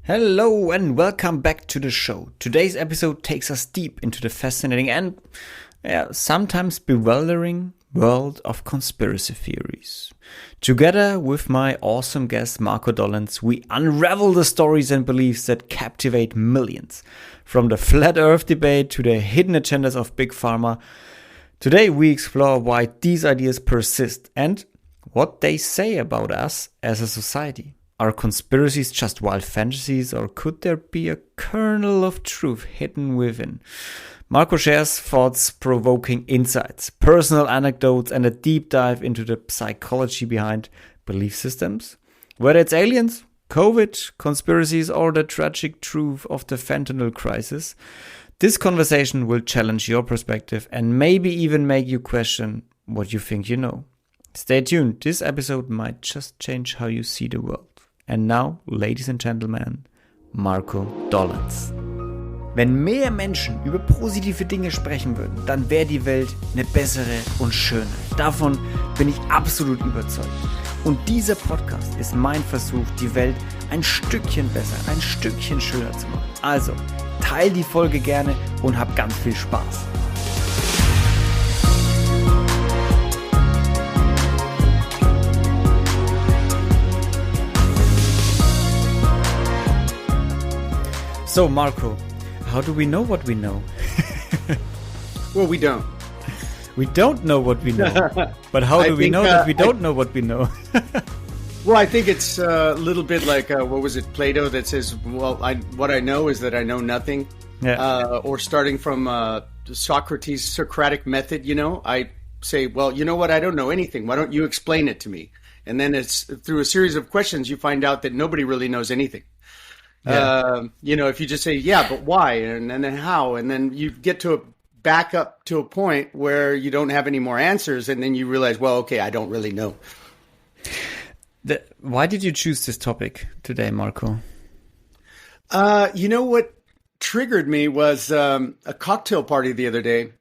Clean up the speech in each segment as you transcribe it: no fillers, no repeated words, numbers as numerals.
Hello and welcome back to the show. Today's episode takes us deep into the fascinating and sometimes bewildering world of conspiracy theories. Together with my awesome guest Marco Dollenz, we unravel the stories and beliefs that captivate millions. From the flat earth debate to the hidden agendas of Big Pharma, today we explore why these ideas persist and what they say about us as a society. Are conspiracies just wild fantasies, or could there be a kernel of truth hidden within? Marco shares thought-provoking insights, personal anecdotes, and a deep dive into the psychology behind belief systems. Whether it's aliens, COVID, conspiracies, or the tragic truth of the fentanyl crisis, this conversation will challenge your perspective and maybe even make you question what you think you know. Stay tuned, this episode might just change how you see the world. And now, ladies and gentlemen, Marco Dollenz. Wenn mehr Menschen über positive Dinge sprechen würden, dann wäre die Welt eine bessere und schöner. Davon bin ich absolut überzeugt. Und dieser Podcast ist mein Versuch, die Welt ein Stückchen besser, ein Stückchen schöner zu machen. Also, teil die Folge gerne und hab ganz viel Spaß. So, Marco, how do we know what we know? Well, we don't. We don't know what we know. But how do we know that we don't know what we know? Well, I think it's a little bit like, what was it, Plato that says, well, what I know is that I know nothing. Yeah. Or starting from Socrates' Socratic method, I say, well, you know what, I don't know anything. Why don't you explain it to me? And then it's through a series of questions, you find out that nobody really knows anything. Yeah. If you just say, yeah, but why? And then how? And then you get back up to a point where you don't have any more answers. And then you realize, well, okay, I don't really know. Why did you choose this topic today, Marco? What triggered me was a cocktail party the other day.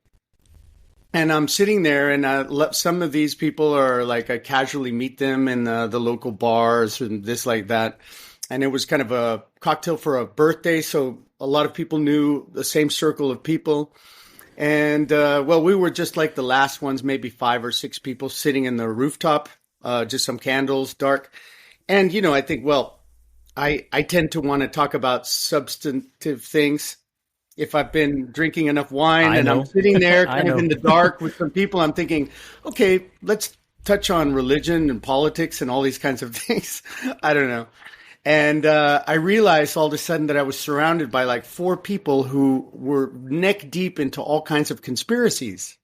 And I'm sitting there, and some of these people are like, I casually meet them in the local bars and this like that. And it was kind of a cocktail for a birthday. So a lot of people knew the same circle of people. And, we were just like the last ones, maybe 5 or 6 people sitting in the rooftop, just some candles, dark. And, I think, I tend to want to talk about substantive things. If I've been drinking enough wine and I'm sitting there kind of in the dark with some people, I'm thinking, okay, let's touch on religion and politics and all these kinds of things. I don't know. And I realized all of a sudden that I was surrounded by like 4 people who were neck deep into all kinds of conspiracies.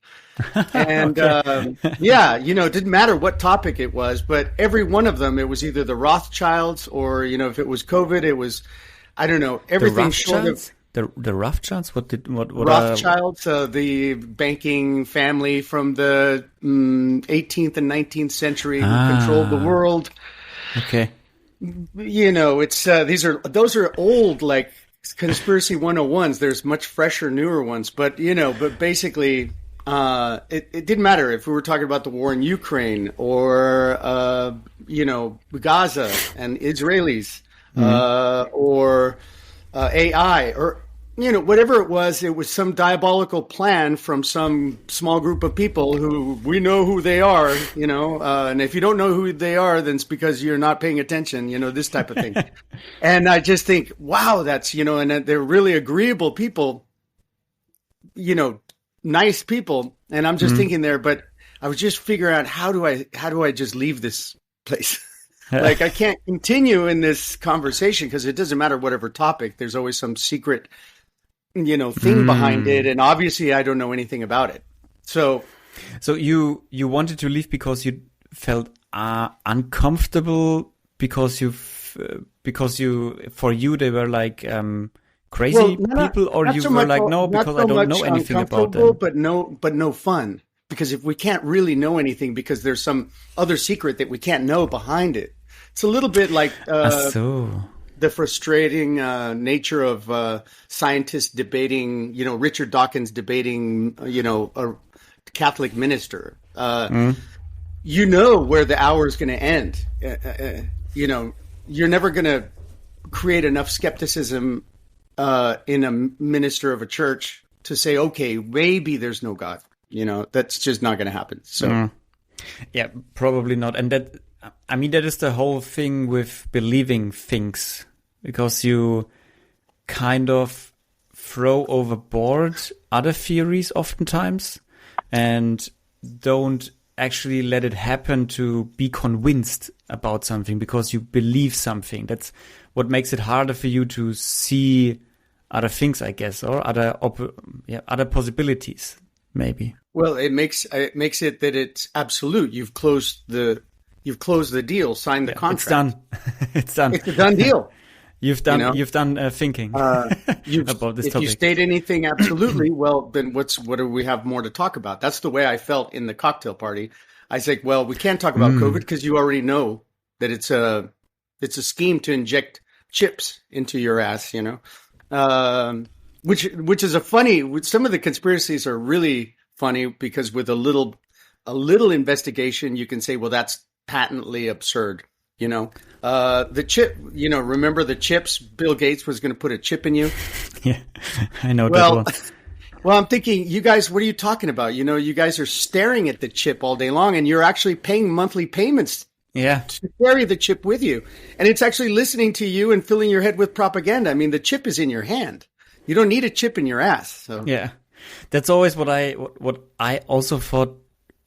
And it didn't matter what topic it was, but every one of them, it was either the Rothschilds or, if it was COVID, it was, I don't know, everything short of... The Rothschilds? What Rothschilds, the banking family from the 18th and 19th century who controlled the world. Okay. It's those are old, like conspiracy 101s. There's much fresher, newer ones, but basically, it didn't matter if we were talking about the war in Ukraine or Gaza and Israelis, or AI or whatever it was some diabolical plan from some small group of people who we know who they are, and if you don't know who they are, then it's because you're not paying attention, this type of thing. And I just think, wow, that's, and they're really agreeable people, nice people. And I'm just thinking there, but I was just figuring out how do I just leave this place? Like I can't continue in this conversation because it doesn't matter whatever topic, there's always some secret thing behind it, and obviously I don't know anything about it. So you wanted to leave because you felt uncomfortable because for you they were like crazy people, or you were like, no, because I don't know anything about them. But no fun, because if we can't really know anything because there's some other secret that we can't know behind it, it's a little bit like the frustrating nature of scientists debating, Richard Dawkins debating, a Catholic minister. Where the hour is going to end. You're never going to create enough skepticism in a minister of a church to say, okay, maybe there's no God. That's just not going to happen. So, yeah, probably not. And that is the whole thing with believing things, because you kind of throw overboard other theories oftentimes and don't actually let it happen to be convinced about something because you believe something. That's what makes it harder for you to see other things, I guess, or other possibilities, maybe. Well, it makes it that it's absolute. You've closed the deal, signed the contract. It's done. It's done. It's a done deal. You've done thinking about this if topic. You state anything absolutely, well, then what do we have more to talk about? That's the way I felt in the cocktail party. I said, well, we can't talk about COVID because you already know that it's a scheme to inject chips into your ass, which is some of the conspiracies are really funny because with a little investigation, you can say, well, that's patently absurd. The chip, remember the chips? Bill Gates was going to put a chip in you. Yeah, I know that one. Well, I'm thinking, you guys, what are you talking about? You guys are staring at the chip all day long and you're actually paying monthly payments to carry the chip with you. And it's actually listening to you and filling your head with propaganda. I mean, the chip is in your hand. You don't need a chip in your ass. So. Yeah, that's always what I also thought,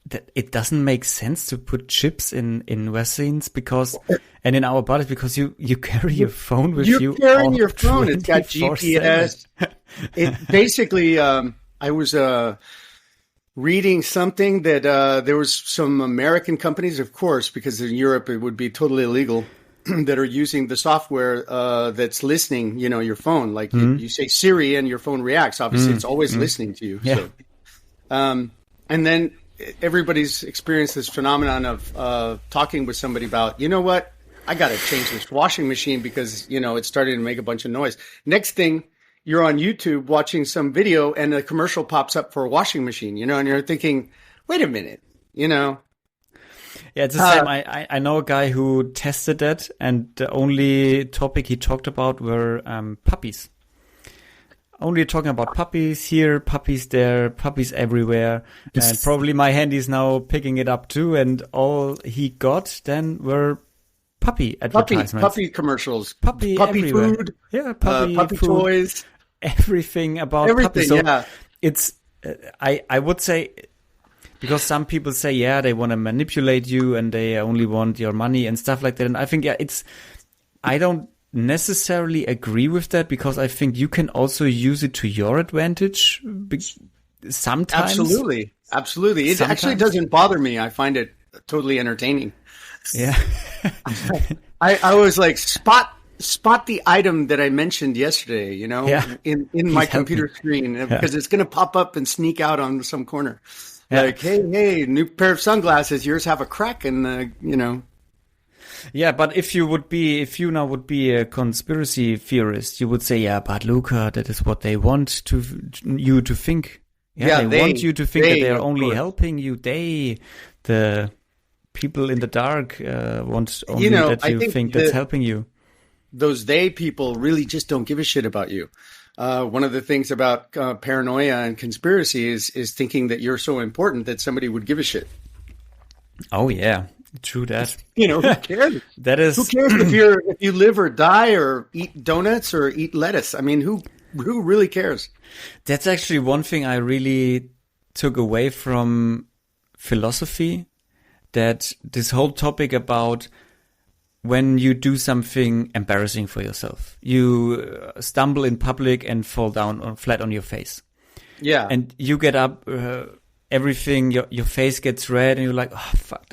that it doesn't make sense to put chips in vaccines and in our bodies because you carry your phone with you. You're carrying your phone. It's got GPS. It basically, I was reading something that there was some American companies, of course, because in Europe it would be totally illegal, that are using the software that's listening, your phone. Like you say Siri and your phone reacts. Obviously, it's always listening to you. Yeah. So, and then everybody's experienced this phenomenon of talking with somebody about, you know what, I got to change this washing machine because, it's starting to make a bunch of noise. Next thing, you're on YouTube watching some video and a commercial pops up for a washing machine, and you're thinking, wait a minute, Yeah, it's the same. I know a guy who tested that, and the only topic he talked about were puppies. Only talking about puppies here, puppies there, puppies everywhere. And probably my handy is now picking it up too. And all he got then were puppy advertisements. Puppy commercials. Puppy everywhere. Food. Yeah, puppy food, toys. Everything about puppies. So yeah. It's, I would say, because some people say, yeah, they want to manipulate you and they only want your money and stuff like that. And I think, I don't necessarily agree with that because I think you can also use it to your advantage sometimes. Absolutely. It actually doesn't bother me. I find it totally entertaining. Yeah. I was like, spot the item that I mentioned yesterday, in my computer screen because it's going to pop up and sneak out on some corner. Yeah. Like, hey, new pair of sunglasses. Yours have a crack in the, Yeah, but if you now would be a conspiracy theorist, you would say, yeah, but Luca, that is what they want you to think. Yeah, they want you to think that they are only helping you. The people in the dark, want only that you think that's helping you. Those people really just don't give a shit about you. One of the things about paranoia and conspiracy is thinking that you're so important that somebody would give a shit. Oh, yeah. True that. Who cares? That is. Who cares if you live or die or eat donuts or eat lettuce? I mean, who really cares? That's actually one thing I really took away from philosophy, that this whole topic about when you do something embarrassing for yourself, you stumble in public and fall down flat on your face. Yeah. And you get up, everything, your face gets red and you're like, oh, fuck,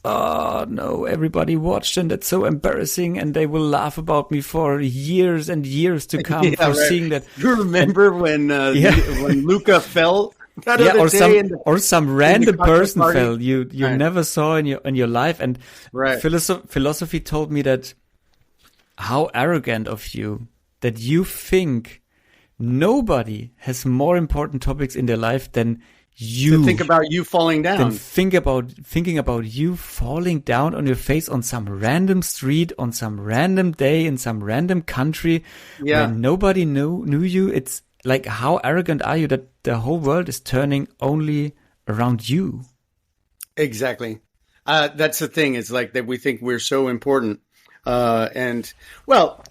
oh no, everybody watched and that's so embarrassing and they will laugh about me for years and years to come seeing that. You remember when Luca fell that other day or some random person fell you never saw in your life. And philosophy told me that how arrogant of you that you think nobody has more important topics in their life than you. think about you falling Then down. thinking about you falling down on your face on some random street, on some random day, in some random country Yeah. where nobody knew you. It's like, how arrogant are you that the whole world is turning only around you? Exactly. That's the thing. It's like that we think we're so important. And well,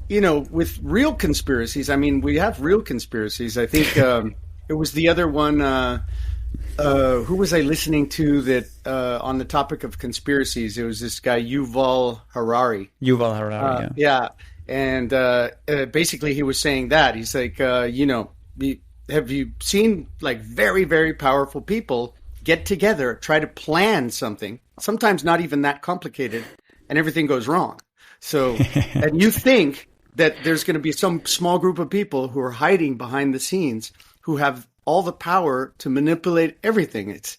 with real conspiracies, I mean, we have real conspiracies. I think it was the other one. Who was I listening to that on the topic of conspiracies? It was this guy, Yuval Harari. Yuval Harari, Yeah. And basically he was saying that. He's like, have you seen like very, very powerful people get together, try to plan something, sometimes not even that complicated, and everything goes wrong. So, and you think that there's going to be some small group of people who are hiding behind the scenes who have all the power to manipulate everything. It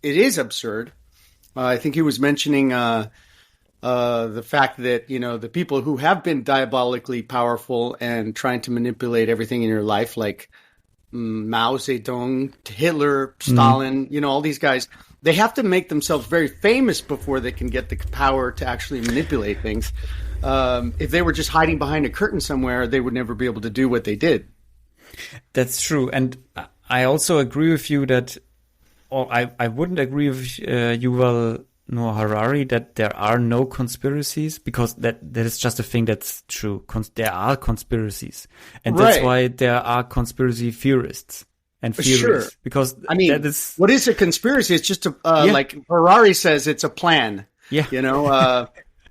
is absurd. I think he was mentioning the fact that, the people who have been diabolically powerful and trying to manipulate everything in your life, like Mao Zedong, Hitler, Stalin, all these guys, they have to make themselves very famous before they can get the power to actually manipulate things. If they were just hiding behind a curtain somewhere, they would never be able to do what they did. That's true. And I also agree with you that, or I wouldn't agree with Yuval Noah Harari that there are no conspiracies, because that is just a thing that's true. There are conspiracies. And that's why there are conspiracy theorists and theories. Sure. Because I mean, what is a conspiracy? It's just like Harari says, it's a plan. Yeah.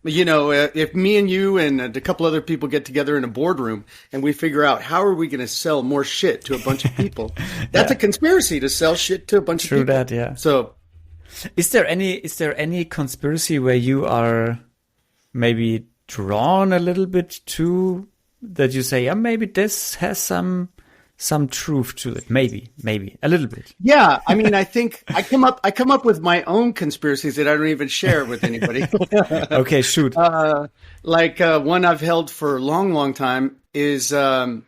If me and you and a couple other people get together in a boardroom and we figure out how are we going to sell more shit to a bunch of people, that's a conspiracy to sell shit to a bunch of people. True that, yeah. So, is there any conspiracy where you are maybe drawn a little bit to, that you say, yeah, maybe this has some truth to it, maybe a little bit? Yeah, I mean, I think I come up with my own conspiracies that I don't even share with anybody. Okay, shoot. One I've held for a long time is how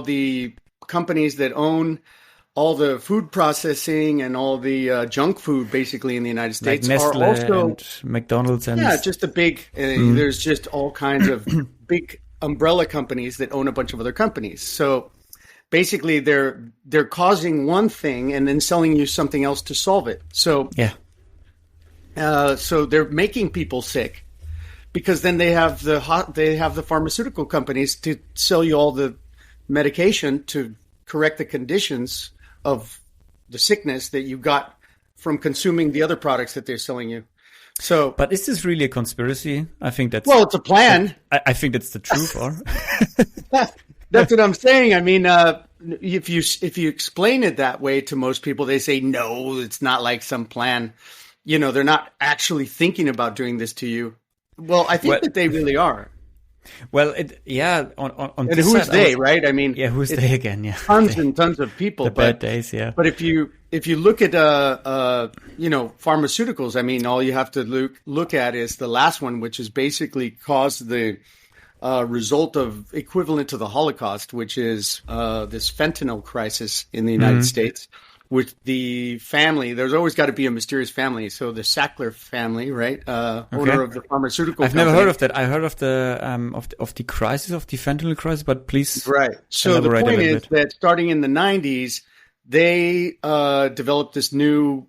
the companies that own all the food processing and all the junk food basically in the United States like are Nestle also and McDonald's and just a big. There's just all kinds of big umbrella companies that own a bunch of other companies. So basically, they're causing one thing and then selling you something else to solve it. So so they're making people sick, because then they have the pharmaceutical companies to sell you all the medication to correct the conditions of the sickness that you got from consuming the other products that they're selling you. So, but is this really a conspiracy? I think that's it's a plan. I think that's the truth, or that's what I'm saying. I mean, if you explain it that way to most people, they say no, it's not like some plan. They're not actually thinking about doing this to you. Well, I think that they really are. Well, on and this who's side, they, right? I mean, who's they again? Yeah, tons and tons of people. The bad days, yeah. But if you look at pharmaceuticals, I mean, all you have to look at is the last one, which has basically caused the result of equivalent to the Holocaust, which is this fentanyl crisis in the United States. With the family, there's always got to be a mysterious family. So the Sackler family, right? Owner of the pharmaceutical company. I've never heard of that. I heard of the crisis, of the fentanyl crisis, but please So the point is that starting in the 90s, they developed this new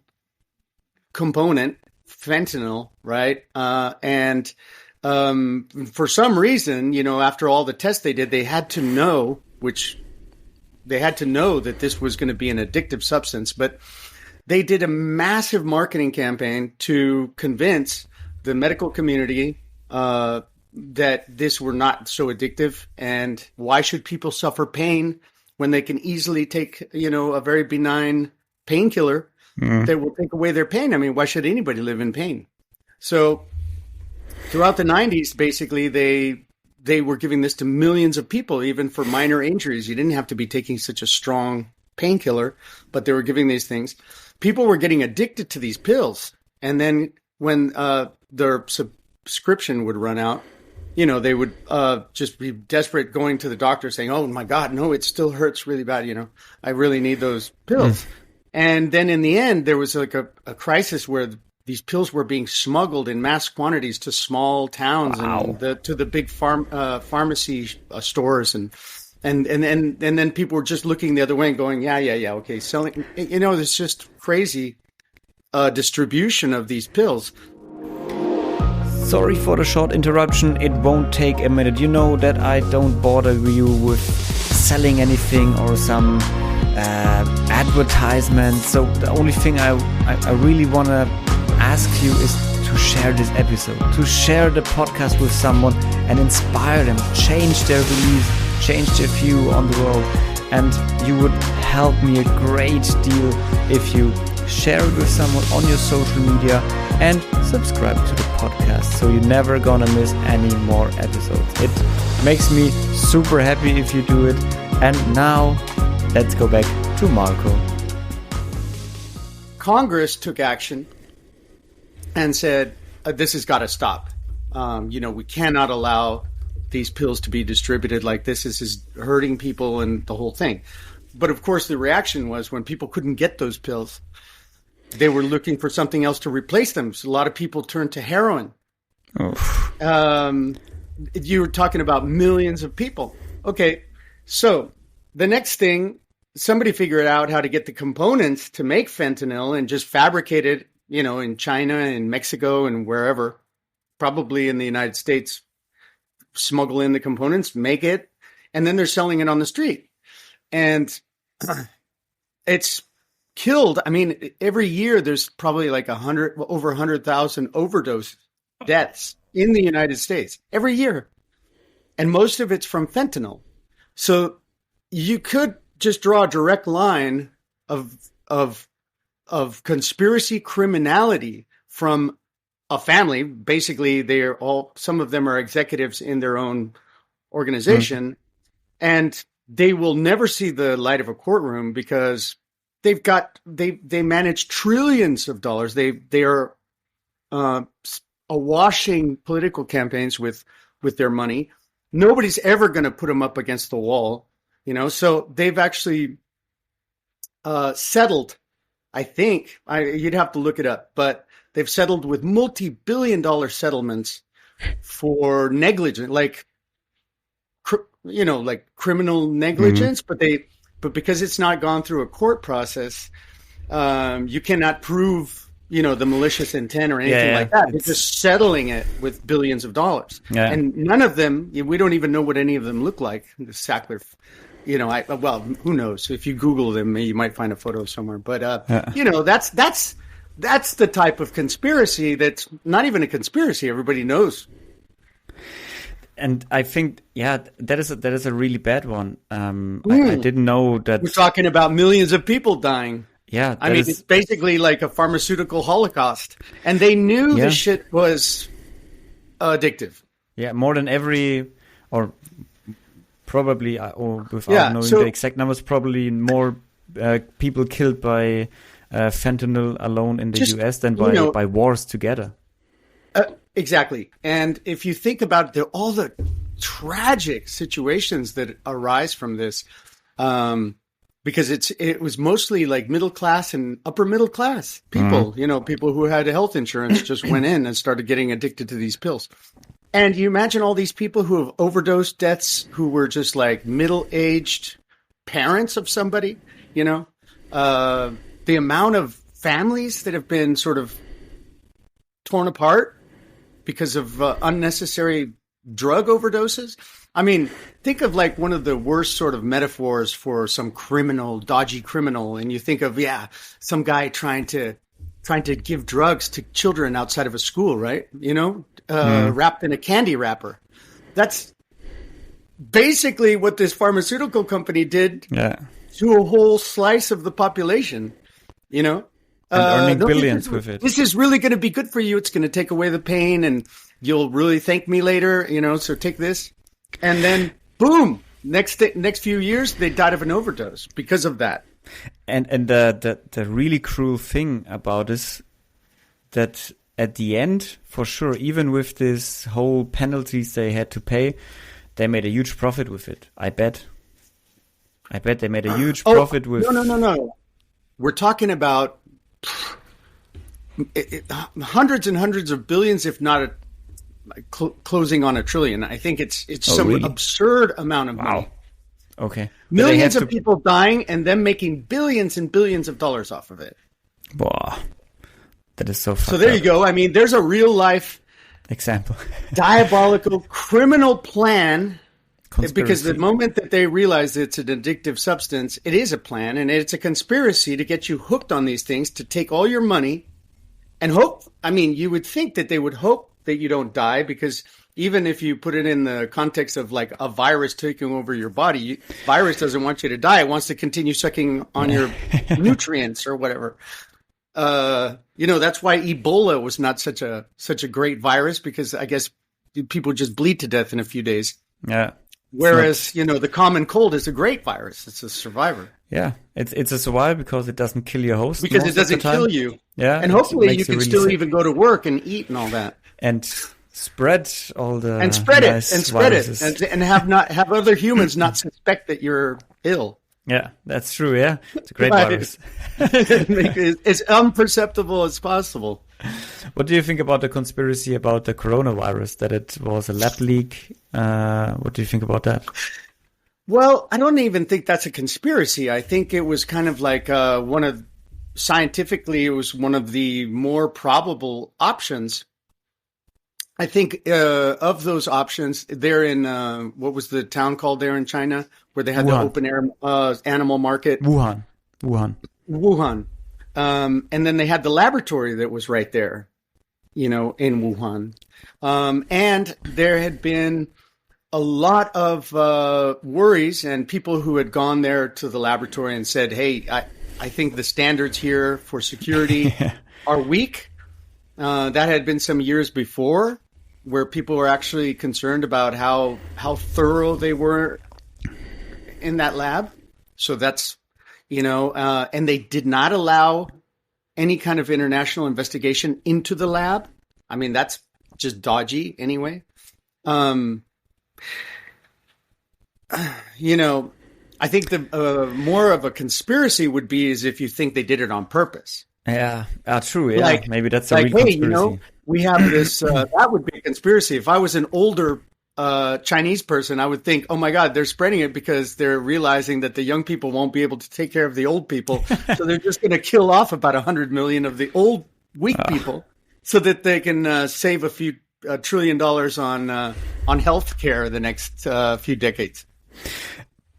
component, fentanyl, right? And for some reason, after all the tests they did, they had to know that this was going to be an addictive substance, but they did a massive marketing campaign to convince the medical community that this were not so addictive, and why should people suffer pain when they can easily take, a very benign painkiller that will take away their pain. I mean, why should anybody live in pain? So throughout the 90s, basically, they were giving this to millions of people, even for minor injuries. You didn't have to be taking such a strong painkiller, but they were giving these things. People were getting addicted to these pills. And then when their subscription would run out, they would just be desperate going to the doctor saying, oh my God, no, it still hurts really bad. I really need those pills. And then in the end, there was like a crisis where these pills were being smuggled in mass quantities to small towns and to the big pharmacy stores. And then people were just looking the other way and going, yeah, okay, selling, there's just crazy distribution of these pills. Sorry for the short interruption. It won't take a minute. You know that I don't bother you with selling anything or some advertisement. So the only thing I really want to ask you is to share this episode, to share the podcast with someone and inspire them, change their beliefs, change their view on the world. And you would help me a great deal if you share it with someone on your social media and subscribe to the podcast so you're never gonna miss any more episodes. It makes me super happy if you do it. And now let's go back to Marco. Congress took action and said, this has got to stop. We cannot allow these pills to be distributed like this. This is hurting people and the whole thing. But of course, the reaction was when people couldn't get those pills, they were looking for something else to replace them. So a lot of people turned to heroin. You were talking about millions of people. Okay, so the next thing, somebody figured out how to get the components to make fentanyl and just fabricate it, in China and Mexico and wherever, probably in the United States, smuggle in the components, make it, and then they're selling it on the street. And it's killed. I mean, every year there's probably like over 100,000 overdose deaths in the United States every year. And most of it's from fentanyl. So you could just draw a direct line of conspiracy criminality from a family. Basically, some of them are executives in their own organization, and they will never see the light of a courtroom because they manage trillions of dollars. They are awashing political campaigns with their money. Nobody's ever going to put them up against the wall, So they've actually settled. I think you'd have to look it up, but they've settled with multi-billion-dollar settlements for negligence, like criminal negligence, but because it's not gone through a court process, you cannot prove, the malicious intent or anything like that. They're just settling it with billions of dollars. Yeah. And none of them, we don't even know what any of them look like. The Sackler, who knows? If you Google them, you might find a photo somewhere. But, that's the type of conspiracy that's not even a conspiracy. Everybody knows. And I think, that is a really bad one. I didn't know that. We're talking about millions of people dying. Yeah. It's basically like a pharmaceutical holocaust. And they knew the shit was addictive. Yeah, more than or probably, without knowing the exact numbers, probably more people killed by fentanyl alone in the US than by wars together. Exactly. And if you think about all the tragic situations that arise from this, because it was mostly like middle class and upper middle class people, people who had health insurance just went in and started getting addicted to these pills. And you imagine all these people who have overdose deaths who were just like middle-aged parents of somebody, the amount of families that have been sort of torn apart because of unnecessary drug overdoses. I mean, think of like one of the worst sort of metaphors for some dodgy criminal. And you think of, some guy trying to give drugs to children outside of a school, right? Wrapped in a candy wrapper. That's basically what this pharmaceutical company did to a whole slice of the population, And earning billions with it. This is really going to be good for you. It's going to take away the pain and you'll really thank me later, so take this. And then, boom, next few years, they died of an overdose because of that. And the really cruel thing about this, that at the end, for sure, even with this whole penalties they had to pay, they made a huge profit with it. I bet they made a huge profit with... No. We're talking about hundreds and hundreds of billions, if not closing on $1 trillion. I think it's some really? Absurd amount of money. Okay. Millions of people dying and them making billions and billions of dollars off of it. Wow. That is so fucked So there up. you go. I mean, there's a real life example. diabolical criminal plan. Conspiracy. Because the moment that they realize it's an addictive substance, it is a plan, and it's a conspiracy to get you hooked on these things, to take all your money and hope. I mean, you would think that they would hope that you don't die, because even if you put it in the context of like a virus taking over your body, virus doesn't want you to die. It wants to continue sucking on your nutrients or whatever. That's why Ebola was not such a great virus, because I guess people just bleed to death in a few days. Yeah. Whereas, the common cold is a great virus. It's a survivor. Yeah, it's a survivor because it doesn't kill your host. Because it doesn't kill you. Yeah. And hopefully you can really still sick. even go to work and eat and all that. And spread all the And spread viruses. it. And have other humans not suspect that you're ill. Yeah, that's true, yeah. It's a great virus. It's imperceptible as possible. What do you think about the conspiracy about the coronavirus, that it was a lab leak? What do you think about that? Well, I don't even think that's a conspiracy. I think it was kind of like scientifically, it was one of the more probable options. I think of those options, they're in, what was the town called there in China, where they had Wuhan. the open air animal market? Wuhan. And then they had the laboratory that was right there, in Wuhan. And there had been a lot of worries, and people who had gone there to the laboratory and said, hey, I think the standards here for security are weak. That had been some years before, where people were actually concerned about how thorough they were in that lab. So that's, and they did not allow any kind of international investigation into the lab. I mean, that's just dodgy anyway. I think the more of a conspiracy would be is if you think they did it on purpose. Yeah, true. Yeah, maybe that's a real hey, conspiracy. We have this. That would be a conspiracy. If I was an older Chinese person, I would think, oh my God, they're spreading it because they're realizing that the young people won't be able to take care of the old people, so they're just going to kill off about 100 million of the old weak people, so that they can save a few $1 trillion on health care the next few decades.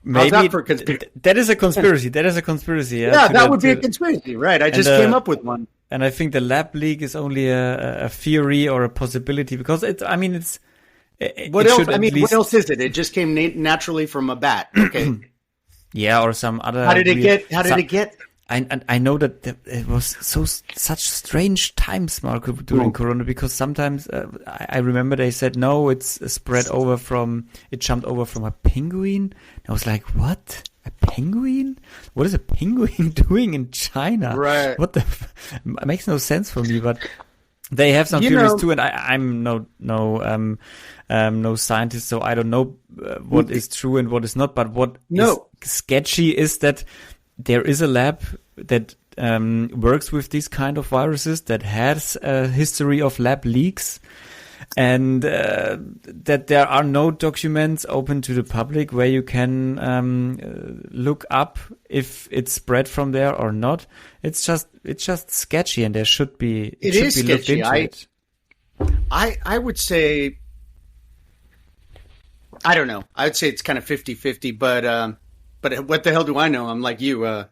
Maybe that for conspiracy? That is a conspiracy. That is a conspiracy. Yeah, that would be a conspiracy, right? I just came up with one. And I think the lab leak is only a theory or a possibility, because what else? What else is it? It just came naturally from a bat. Okay. Yeah, or some other. How did it get? I know that it was such strange times, Marco, during Corona, because sometimes I remember they said, no, it's it jumped over from a penguin. I was like, what? A penguin? What is a penguin doing in China? Right. What it makes no sense for me, but they have some theories too, and I'm no scientist, so I don't know what is true and what is not, but what is sketchy is that there is a lab that works with these kind of viruses, that has a history of lab leaks, and that there are no documents open to the public where you can look up if it's spread from there or not. It's just sketchy, and there should be it is be looked sketchy. into it. I would say, I don't know. I would say it's kind of 50-50, but what the hell do I know? I'm like you. I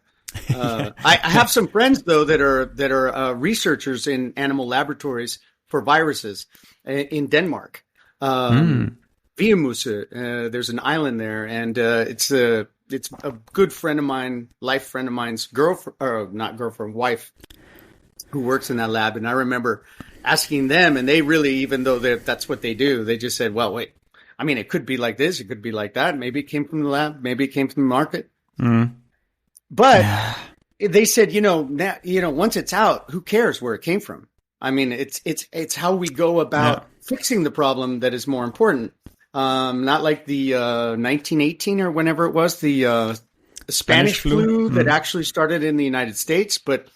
have some friends though that are researchers in animal laboratories for viruses in Denmark. Viemuse, there's an island there, and it's a good friend of mine, life friend of mine's wife, who works in that lab. And I remember asking them, and they really, even though that's what they do, they just said, well, wait. I mean, it could be like this. It could be like that. Maybe it came from the lab. Maybe it came from the market. But they said, once it's out, who cares where it came from? I mean, it's how we go about fixing the problem that is more important. Not like the 1918 or whenever it was, the Spanish flu that actually started in the United States, but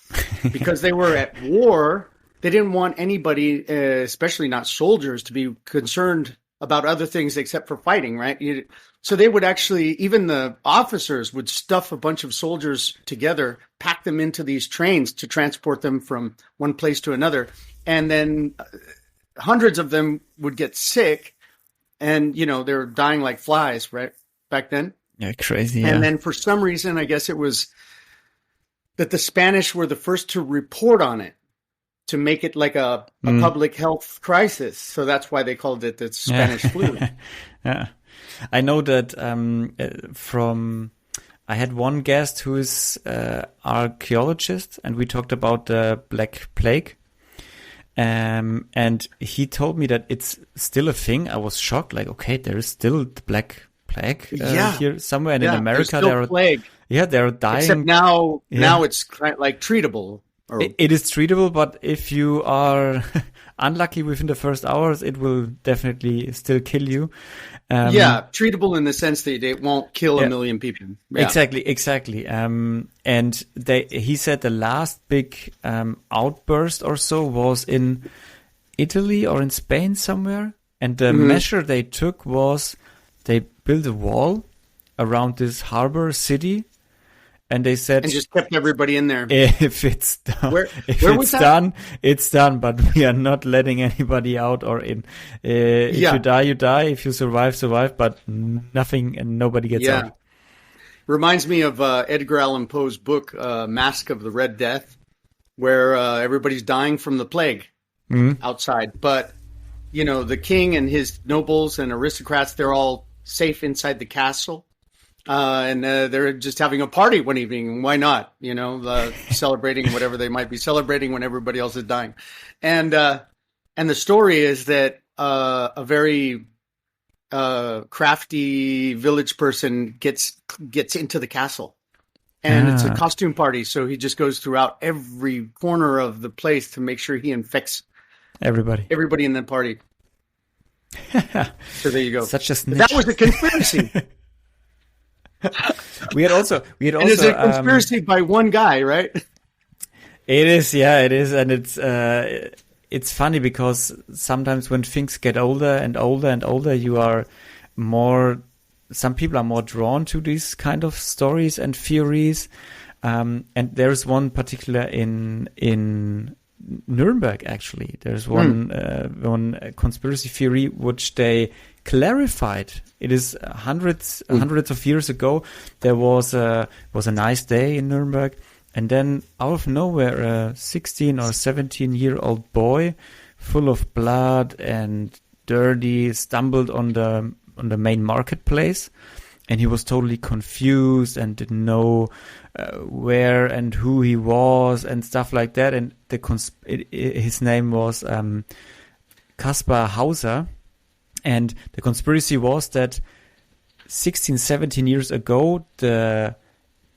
because they were at war, they didn't want anybody, especially not soldiers, to be concerned about other things except for fighting, right? So they would actually, even the officers would stuff a bunch of soldiers together, pack them into these trains to transport them from one place to another. And then hundreds of them would get sick and, they were dying like flies, right? Back then. Yeah, crazy. And then for some reason, I guess it was that the Spanish were the first to report on it, to make it like a public health crisis. So that's why they called it the Spanish flu. Yeah. I know that I had one guest who is archaeologist, and we talked about the Black Plague. And he told me that it's still a thing. I was shocked. Like, okay, there is still the Black Plague here somewhere. And in America, there's plague. They're dying. Except now it's like treatable. It is treatable, but if you are unlucky within the first hours, it will definitely still kill you. Treatable in the sense that it won't kill a million people. Yeah. Exactly. And he said the last big outburst or so was in Italy or in Spain somewhere. And the measure they took was they built a wall around this harbor city. And they said, and just kept everybody in there. If it's done, it's done. But we are not letting anybody out or in. If you die, you die. If you survive. But nothing and nobody gets out. Reminds me of Edgar Allan Poe's book, Mask of the Red Death, where everybody's dying from the plague outside. But the king and his nobles and aristocrats, they're all safe inside the castle. And they're just having a party one evening. Why not? Celebrating whatever they might be celebrating when everybody else is dying. And the story is that a very crafty village person gets into the castle, and it's a costume party. So he just goes throughout every corner of the place to make sure he infects everybody in the party. So there you go. Such a snitch. That was a conspiracy. We had also. And it's a conspiracy by one guy, right? It is, and it's funny because sometimes when things get older and older and older, you are more. Some people are more drawn to these kind of stories and theories, and there's one particular in Nuremberg. Actually, there's one conspiracy theory which they clarified. It is hundreds of years ago. There was a nice day in Nuremberg, and then out of nowhere, a 16 or 17-year-old boy, full of blood and dirty, stumbled on the main marketplace, and he was totally confused and didn't know where and who he was and stuff like that. And his name was Kaspar Hauser. And the conspiracy was that 16, 17 years ago, the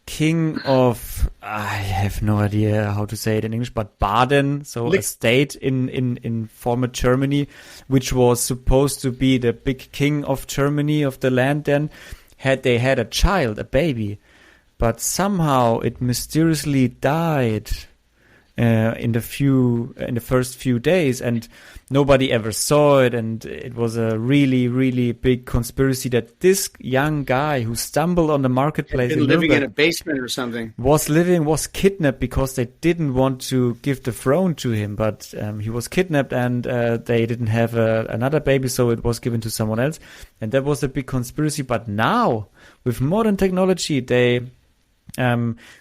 king of, I have no idea how to say it in English, but Baden, so a state in former Germany, which was supposed to be the big king of Germany, of the land then, they had a child, a baby, but somehow it mysteriously died in the first few days, and nobody ever saw it, and it was a really, really big conspiracy that this young guy who stumbled on the marketplace in living in a basement or something was kidnapped because they didn't want to give the throne to him, but he was kidnapped, and they didn't have another baby, so it was given to someone else, and that was a big conspiracy. But now with modern technology, they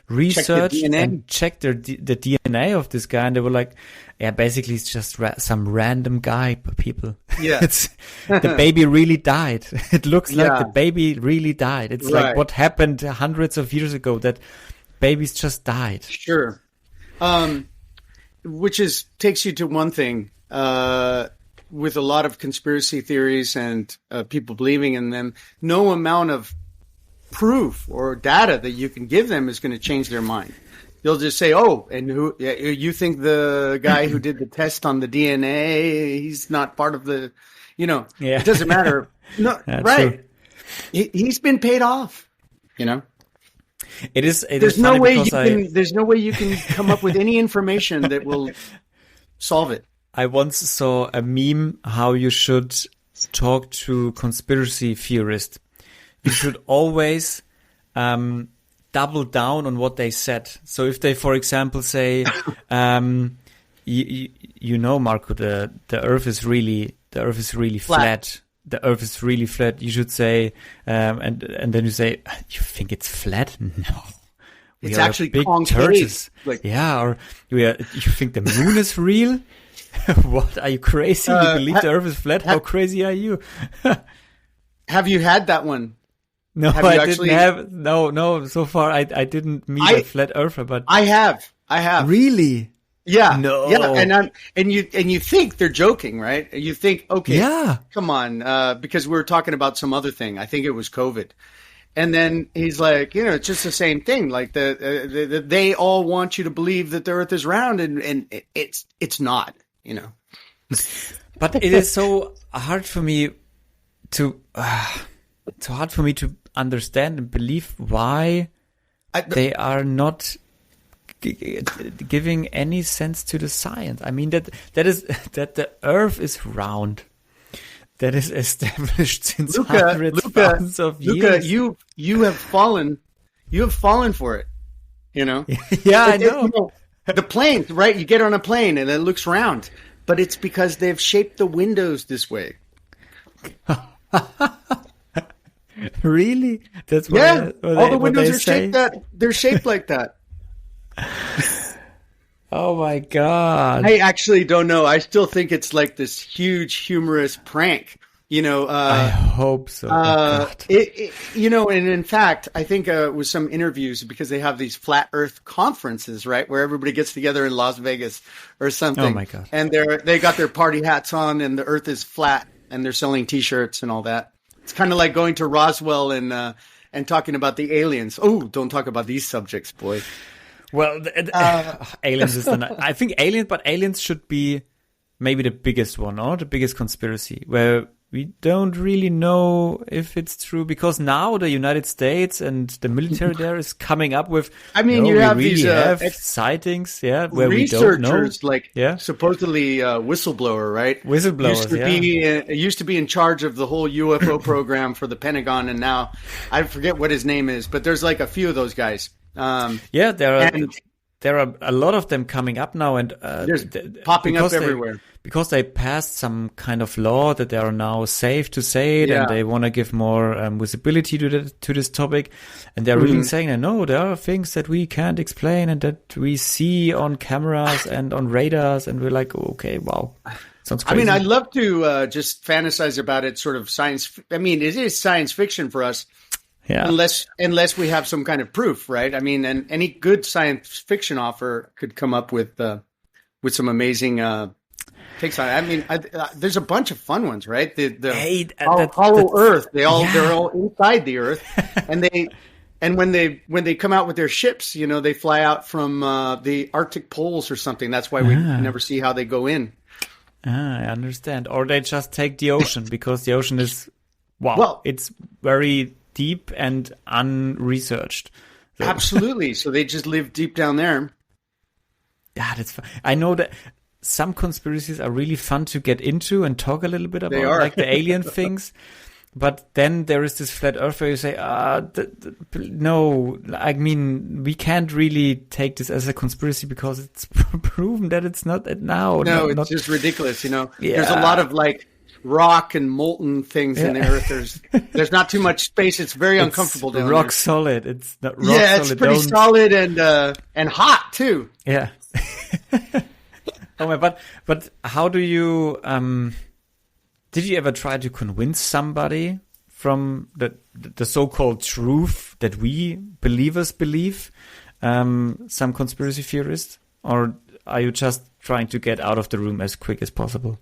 researched and checked the DNA of this guy, and they were like, basically it's just some random guy, people. Yeah. The baby really died. It looks like the baby really died. It's like what happened hundreds of years ago, that babies just died. Sure. Which takes you to one thing, with a lot of conspiracy theories and people believing in them, no amount of proof or data that you can give them is going to change their mind. You'll just say, "Oh, and who? You think the guy who did the test on the DNA? He's not part of the, Yeah. It doesn't matter. No, right? He's been paid off. It is. There's no way you can come up with any information that will solve it. I once saw a meme how you should talk to conspiracy theorists. You should always double down on what they said. So if they, for example, say, Marco, the Earth is really flat. The Earth is really flat. You should say, and then you say, you think it's flat? No, it's actually big churches. Or you think the moon is real? What, are you crazy? You believe the Earth is flat? How crazy are you? Have you had that one? No, I didn't have. No. So far, I didn't meet a flat earther, but I have. Really? Yeah. No. Yeah, and you think they're joking, right? You think, okay, yeah, come on, because we were talking about some other thing. I think it was COVID, and then he's like, it's just the same thing. Like they all want you to believe that the Earth is round, and it's not. But it is so hard for me to. Understand and believe why they are not giving any sense to the science. I mean that the Earth is round. That is established since thousands of years. Luca, you have fallen for it. Yeah, I know. The planes, right? You get on a plane and it looks round, but it's because they've shaped the windows this way. Really? That's what all the windows are shaped they're shaped like that. Oh my God. I actually don't know. I still think it's like this huge humorous prank. I hope so. And in fact, I think with some interviews, because they have these flat Earth conferences, right, where everybody gets together in Las Vegas or something. Oh my God! And they got their party hats on, and the Earth is flat, and they're selling T-shirts and all that. It's kind of like going to Roswell and talking about the aliens. Oh, don't talk about these subjects, boy. Well, aliens is I think aliens should be maybe the biggest one, or the biggest conspiracy, where we don't really know if it's true, because now the United States and the military there is coming up with. I mean, you have really these have sightings, where we don't know. Researchers, supposedly whistleblower, right? Whistleblowers, used to be in charge of the whole UFO program for the Pentagon, and now I forget what his name is, but there's like a few of those guys. There are a lot of them coming up now, and popping up everywhere. Because they passed some kind of law that they are now safe to say it, and they want to give more visibility to this topic. And they're really saying that, no, there are things that we can't explain and that we see on cameras and on radars. And we're like, okay, wow. Sounds crazy. I mean, I'd love to just fantasize about it, sort of science. I mean, it is science fiction for us. Yeah. Unless we have some kind of proof, right? I mean, and any good science fiction author could come up with some amazing takes on it. I mean, there's a bunch of fun ones, right? Hollow Earth. They're all inside the Earth, and when they come out with their ships, they fly out from the Arctic poles or something. That's why we never see how they go in. I understand. Or they just take the ocean, because the ocean is it's very deep and unresearched. So. Absolutely. So they just live deep down there. Yeah, that's fun. I know that some conspiracies are really fun to get into and talk a little bit about, like the alien things. But then there is this flat earth where you say, no, I mean, we can't really take this as a conspiracy because it's proven that it's not now. No, it's just ridiculous. There's a lot of rock and molten things in the earth. There's not too much space. It's very uncomfortable down rock there. Solid. It's not rock solid. It's pretty solid and hot too. Yeah. Oh my! But how do you? Did you ever try to convince somebody from the so-called truth that we believers believe? Some conspiracy theorists, or are you just trying to get out of the room as quick as possible?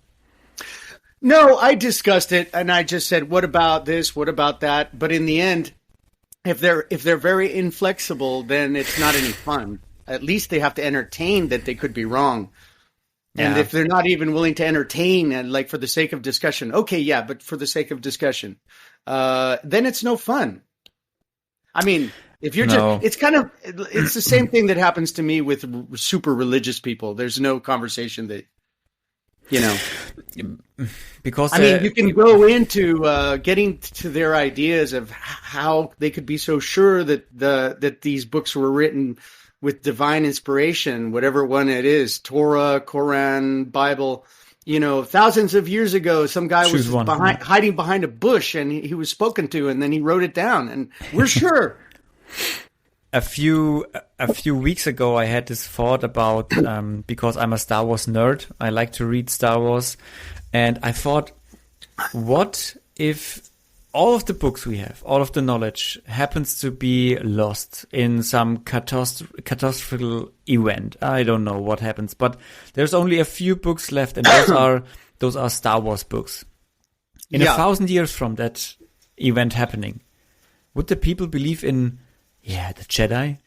No, I discussed it and I just said, what about this? What about that? But in the end, if they're very inflexible, then it's not any fun. at least they have to entertain that they could be wrong. And Yeah. if they're not even willing to entertain and like for the sake of discussion, okay, yeah, but for the sake of discussion, then it's no fun. I mean, if you're No. it's the same thing that happens to me with super religious people. There's no conversation that, Because I mean, you can go into getting to their ideas of how they could be so sure that these books were written with divine inspiration, whatever one it is, Torah, Quran, Bible. Thousands of years ago, some guy was hiding behind a bush, and he was spoken to, and then he wrote it down, and we're sure. A few weeks ago, I had this thought about because I'm a Star Wars nerd. I like to read Star Wars, and I thought, what if all of the books we have, all of the knowledge, happens to be lost in some catastrophic event? I don't know what happens, but there's only a few books left, and those are Star Wars books. In 1,000 years from that event happening, would the people believe in? Yeah, the Jedi.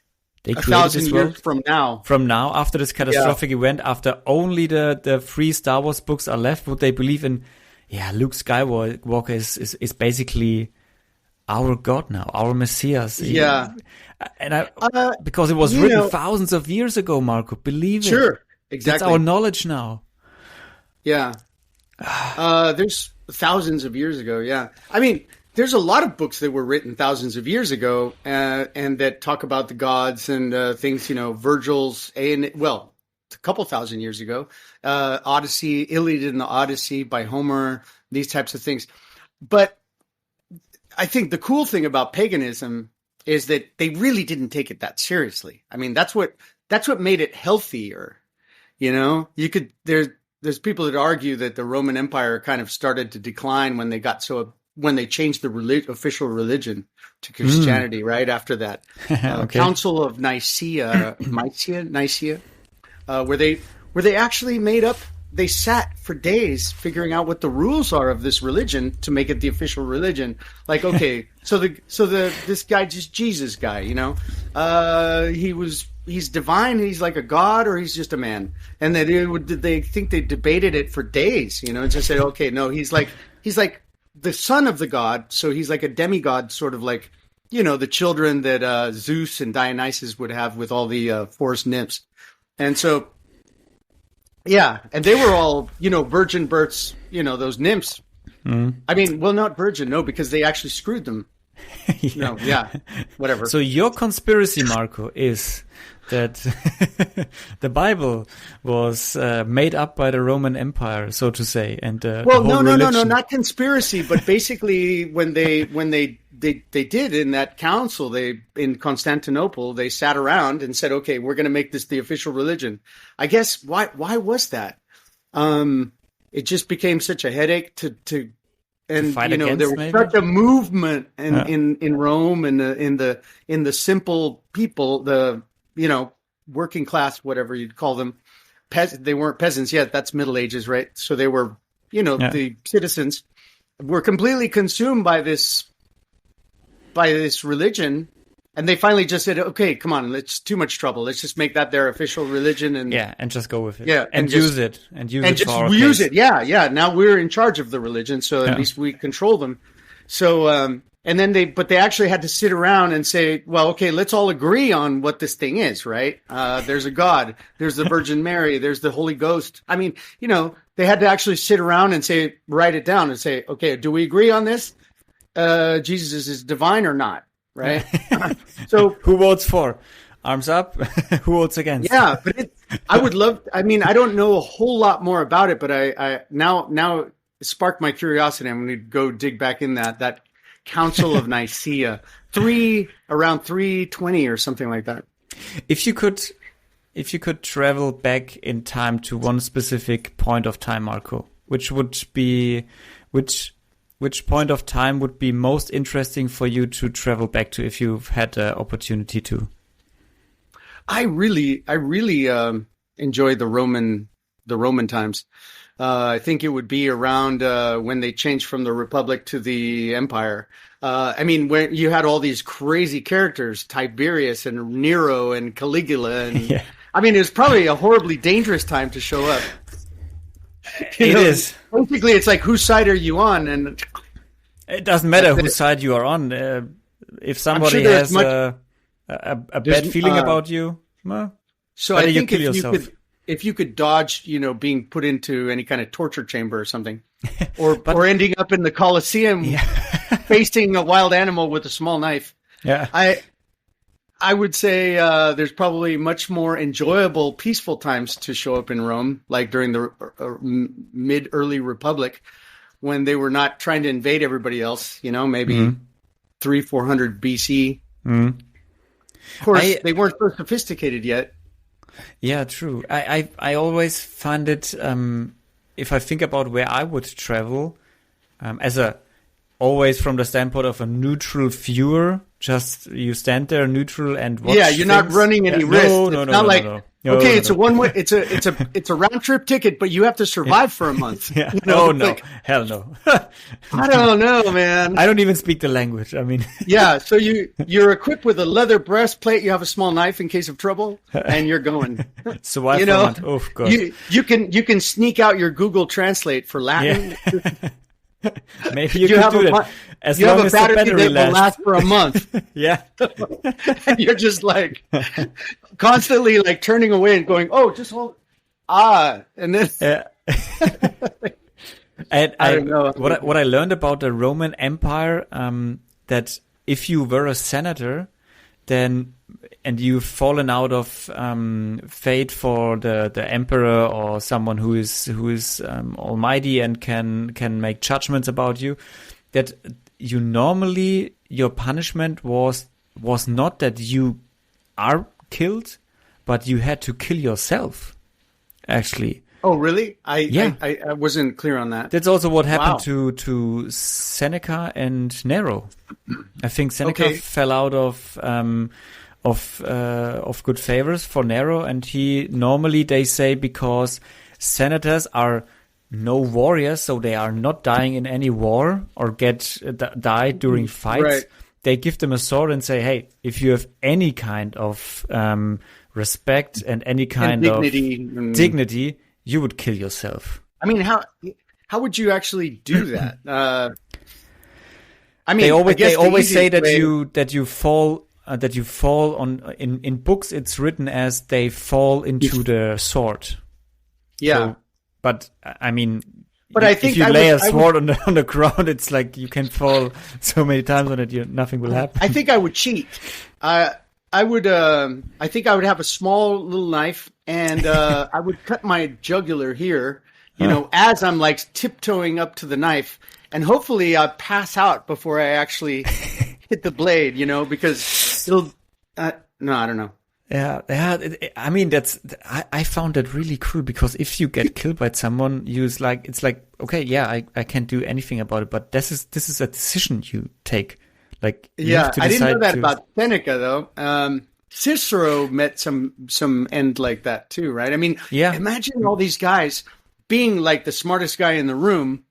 They created 1,000 this years world from now. From now, after this catastrophic event, after only the 3 Star Wars books are left, would they believe in? Yeah, Luke Skywalker is basically our God now, our Messias. Yeah, and because it was written thousands of years ago, Marco. Believe it. Sure, exactly. It's our knowledge now. Yeah, there's thousands of years ago. Yeah, I mean. There's a lot of books that were written thousands of years ago and that talk about the gods and things, Virgil's, a couple thousand years ago, Odyssey, Iliad and the Odyssey by Homer, these types of things. But I think the cool thing about paganism is that they really didn't take it that seriously. I mean, that's what made it healthier. There's people that argue that the Roman Empire kind of started to decline when they changed the official religion to Christianity right after that. Okay. Council of Nicaea, where they actually they sat for days figuring out what the rules are of this religion to make it the official religion. Like, okay, this guy, just Jesus guy, he's divine, he's like a god, or he's just a man. And they think they debated it for days, and just said, okay, no, he's like the son of the god, so he's like a demigod, sort of like, the children that Zeus and Dionysus would have with all the forest nymphs. And so, yeah, and they were all, virgin births, those nymphs. Mm. I mean, well, not virgin, no, because they actually screwed them. Yeah. No, yeah, whatever. So your conspiracy, Marco, is that the Bible was made up by the Roman Empire, so to say, and no, not conspiracy, but basically when they did in that council, in Constantinople, they sat around and said, okay, we're going to make this the official religion. I guess why was that? It just became such a headache to fight against, there was maybe? Such a movement in Rome and in the simple people, the working class, whatever you'd call them. They weren't peasants yet. That's Middle Ages, right? So they were, the citizens were completely consumed by this religion. And they finally just said, okay, come on, it's too much trouble. Let's just make that their official religion. And just go with it. Yeah. And use it. And use it. Yeah. Now we're in charge of the religion. So at least we control them. So, and then they actually had to sit around and say, well, okay, let's all agree on what this thing is, right? There's a God, there's the Virgin Mary, there's the Holy Ghost. I mean, they had to actually sit around and write it down and say, okay, do we agree on this? Jesus is divine or not? Right. So who votes for? Arms up. Who votes against? Yeah, but I would love. I mean, I don't know a whole lot more about it, but I now it sparked my curiosity. I'm going to go dig back in that Council of Nicaea, around 320 or something like that. If you could travel back in time to one specific point of time, Marco, which point of time would be most interesting for you to travel back to if you've had the opportunity to? I really enjoyed the Roman times. I think it would be around when they changed from the Republic to the Empire. I mean, when you had all these crazy characters, Tiberius and Nero and Caligula, and Yeah. I mean, it was probably a horribly dangerous time to show up. It is. Basically, it's like, whose side are you on? And It doesn't matter whose side you are on. If somebody sure has a bad feeling about you, well, so better I you think kill yourself. if you could dodge, being put into any kind of torture chamber or something, or ending up in the Colosseum facing a wild animal with a small knife. Yeah. I would say there's probably much more enjoyable, peaceful times to show up in Rome, like during the mid-early Republic, when they were not trying to invade everybody else, maybe 300-400 BC. Mm. Of course, they weren't so sophisticated yet. Yeah, true. I always find it, if I think about where I would travel, always from the standpoint of a neutral viewer, just you stand there neutral and watch. Yeah, you're not running any risk. No, it's not like, okay, it's no. a one-way, it's a round trip ticket, but you have to survive for a month. Yeah. No, Hell no. I don't know, man. I don't even speak the language. I mean, yeah. So you're equipped with a leather breastplate. You have a small knife in case of trouble, and you're going. Survive for a month. Oh God. You can sneak out your Google Translate for Latin. Yeah. Maybe you could do that as long as the battery will last for a month. Yeah. And you're just like constantly like turning away and going, oh, just hold. And then. Yeah. And I don't know. What I learned about the Roman Empire, that if you were a senator, then and you've fallen out of fate for the emperor or someone who is almighty and can make judgments about you, that you normally your punishment was not that you are killed, but you had to kill yourself, actually. Oh, really? I wasn't clear on that. That's also what happened to Seneca and Nero. I think Seneca fell out of good favors for Nero, and they say because senators are no warriors, so they are not dying in any war or die during fights. Right. They give them a sword and say, hey, if you have any kind of respect and any kind of dignity, you would kill yourself. I mean, how would you actually do that? I mean, they always say that way... you fall on in books. It's written as they fall into the sword. Yeah, so, but I mean, I think if you lay a sword on the ground, it's like you can fall so many times on it, nothing will happen. I think I would cheat. I think I would have a small little knife, and I would cut my jugular here, as I'm like tiptoeing up to the knife, and hopefully I pass out before I actually hit the blade, because it'll. No, I don't know. Yeah. I mean, I found that really cool, because if you get killed by someone, it's like, okay, yeah, I can't do anything about it, but this is a decision you take. Like, yeah, I didn't know that about Seneca though. Cicero met some end like that too, right? I mean, imagine all these guys being like the smartest guy in the room,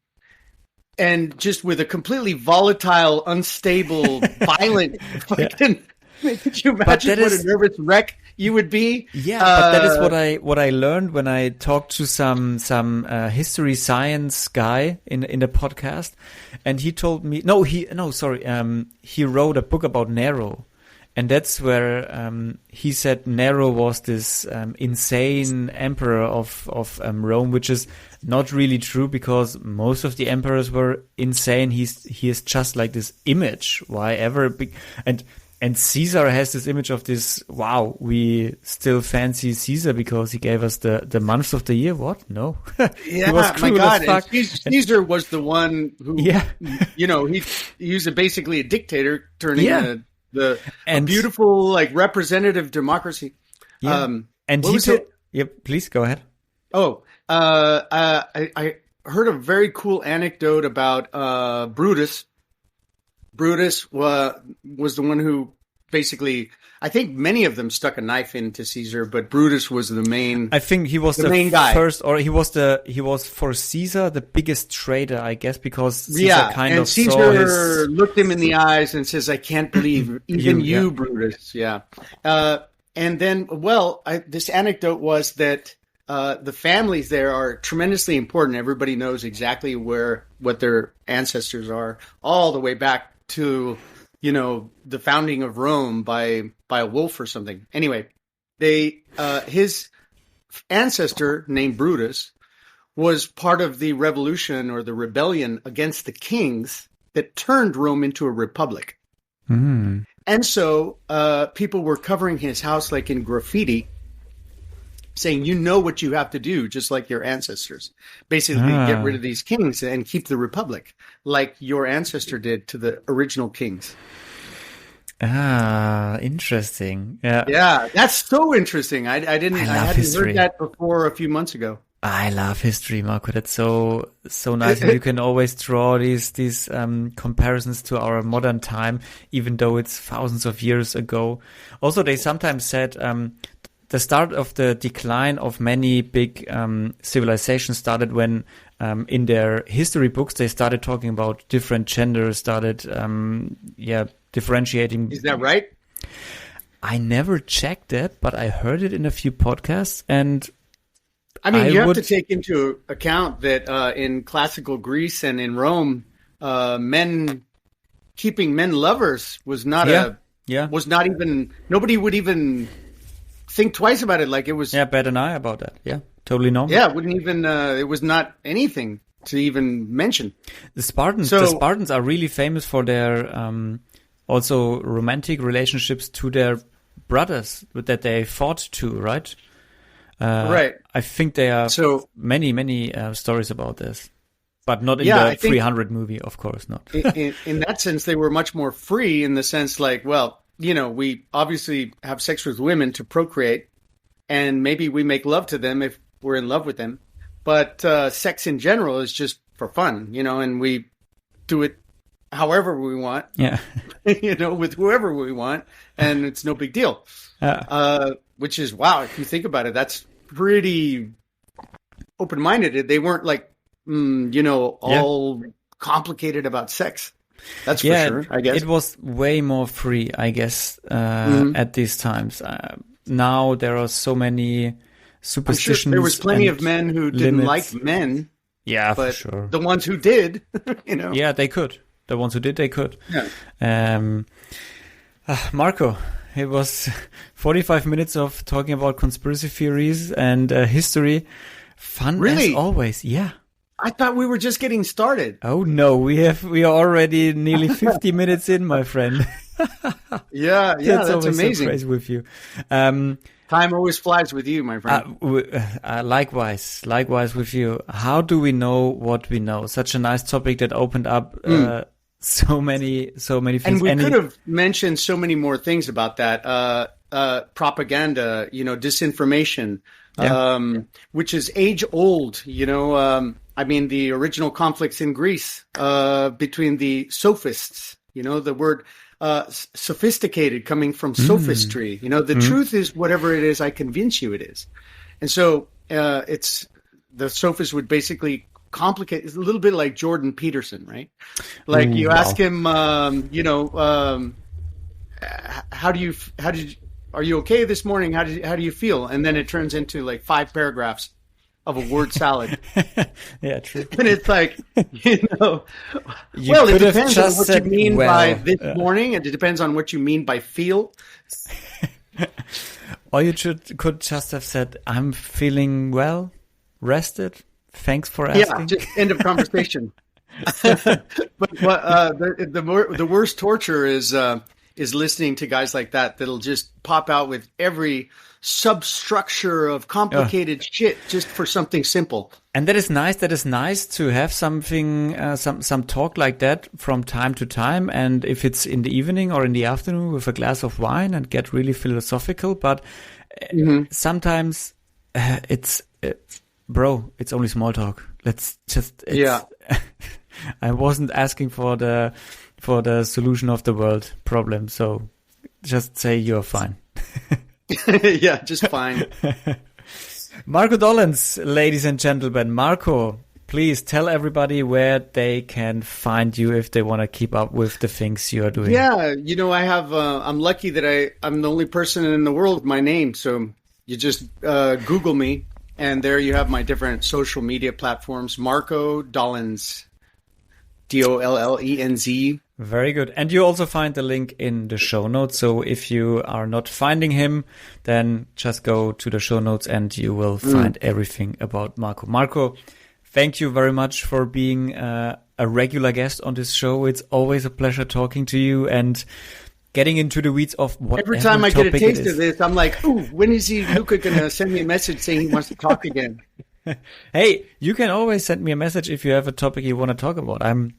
and just with a completely volatile, unstable, violent fucking. Could you imagine what a nervous wreck you would be? Yeah, but that is what I learned when I talked to some history science guy in the podcast, and he told me he wrote a book about Nero, and that's where he said Nero was this insane emperor of Rome, which is not really true, because most of the emperors were insane. He is just like this image. Why ever and Caesar has this image of this, wow, we still fancy Caesar because he gave us the months of the year. What? No. Yeah, my God. Caesar was the one who, he was basically a dictator turning a beautiful, like, representative democracy. Yeah. Please go ahead. Oh, I heard a very cool anecdote about Brutus. Brutus was the one who basically, I think many of them stuck a knife into Caesar, but Brutus was the main. I think he was the main guy first, or he was for Caesar the biggest traitor, I guess, because Caesar Caesar saw his... looked him in the eyes and says, "I can't believe even you, Brutus." Yeah, and then, this anecdote was that the families there are tremendously important. Everybody knows exactly what their ancestors are, all the way back to the founding of Rome by a wolf or something. Anyway, his ancestor named Brutus was part of the revolution or the rebellion against the kings that turned Rome into a republic. Mm. And so people were covering his house like in graffiti, saying, you know what you have to do, just like your ancestors. Basically, get rid of these kings and keep the republic, like your ancestor did to the original kings. Interesting. Yeah. Yeah, that's so interesting. I hadn't history. heard that before a few months ago. I love history, Marco. That's so nice. And you can always draw these comparisons to our modern time, even though it's thousands of years ago. Also, they sometimes said the start of the decline of many big civilizations started when in their history books they started talking about different genders, started differentiating. Is that right? I never checked it, but I heard it in a few podcasts. And I mean, you have to take into account that in classical Greece and in Rome, keeping men lovers was not even, nobody would even think twice about it. Like it was. Yeah, Bet and I about that. Yeah, totally normal. Yeah, wouldn't even, it was not anything to even mention. The Spartans are really famous for their also romantic relationships to their brothers that they fought to, right? Right. I think there are many stories about this, but not in the 300 movie, of course not. in that sense, they were much more free in the sense like, well, we obviously have sex with women to procreate, and maybe we make love to them if we're in love with them. But sex in general is just for fun, and we do it however we want, with whoever we want, and it's no big deal. Which is, wow, if you think about it, that's pretty open-minded. They weren't like, all complicated about sex. That's for sure, I guess. It was way more free, I guess, at these times. Now there are so many superstitions. There was plenty of men who didn't like men. Yeah, but for sure. The ones who did, Yeah, they could. The ones who did, they could. Yeah. Marco, it was 45 minutes of talking about conspiracy theories and history. Fun as always. Yeah. I thought we were just getting started. Oh no, we are already nearly 50 minutes in, my friend. Yeah, that's amazing. So crazy with you. Time always flies with you, my friend. Likewise with you. How do we know what we know? Such a nice topic that opened up so many things. And we could have mentioned so many more things about that. Propaganda, disinformation, which is age old. I mean, the original conflicts in Greece between the sophists. The word sophisticated coming from sophistry. The truth is whatever it is I convince you it is. And so it's the sophists would basically complicate. It's a little bit like Jordan Peterson, right? Like you ask him, are you okay this morning? How do you feel? And then it turns into like 5 paragraphs of a word salad. Yeah, true. And it's like, it depends on what you mean by this morning, and it depends on what you mean by feel. Or you could just have said, I'm feeling well, rested. Thanks for asking. Yeah, just end of conversation. But the worst torture is listening to guys like that that'll just pop out with every substructure of complicated shit just for something simple. And that is nice. That is nice to have something, some talk like that from time to time. And if it's in the evening or in the afternoon with a glass of wine and get really philosophical, but sometimes it's only small talk. Let's just, I wasn't asking for the solution of the world problem. So just say you're fine. Yeah, just fine. Marco Dollenz, ladies and gentlemen. Marco, please tell everybody where they can find you if they want to keep up with the things you are doing. Yeah, I have, I'm lucky that I'm the only person in the world with my name. So you just Google me, and there you have my different social media platforms. Marco Dollenz, Dollenz. Very good. And you also find the link in the show notes. So if you are not finding him, then just go to the show notes and you will find everything about Marco. Marco, thank you very much for being a regular guest on this show. It's always a pleasure talking to you and getting into the weeds of whatever Every time I get a taste of this, I'm like, ooh, when is Luca going to send me a message saying he wants to talk again? Hey, you can always send me a message if you have a topic you want to talk about. I'm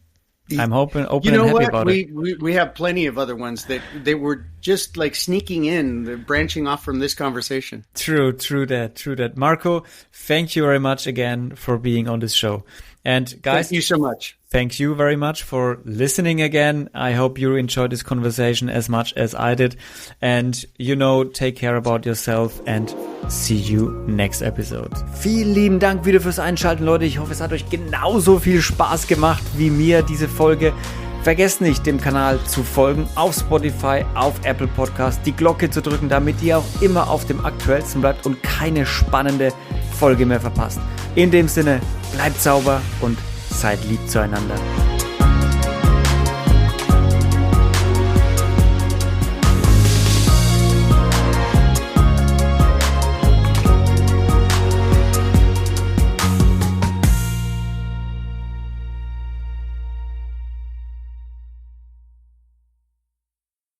open and happy about it. We have plenty of other ones that they were just like sneaking in, they're branching off from this conversation. True that. Marco, thank you very much again for being on this show. And guys, thank you so much. Thank you very much for listening again. I hope you enjoyed this conversation as much as I did. And take care about yourself and see you next episode. Vielen lieben Dank wieder fürs Einschalten, Leute. Ich hoffe, es hat euch genauso viel Spaß gemacht wie mir diese Folge. Vergesst nicht, dem Kanal zu folgen auf Spotify, auf Apple Podcast, die Glocke zu drücken, damit ihr auch immer auf dem Aktuellsten bleibt und keine spannende Folge mehr verpasst. In dem Sinne, bleibt sauber und seid lieb zueinander.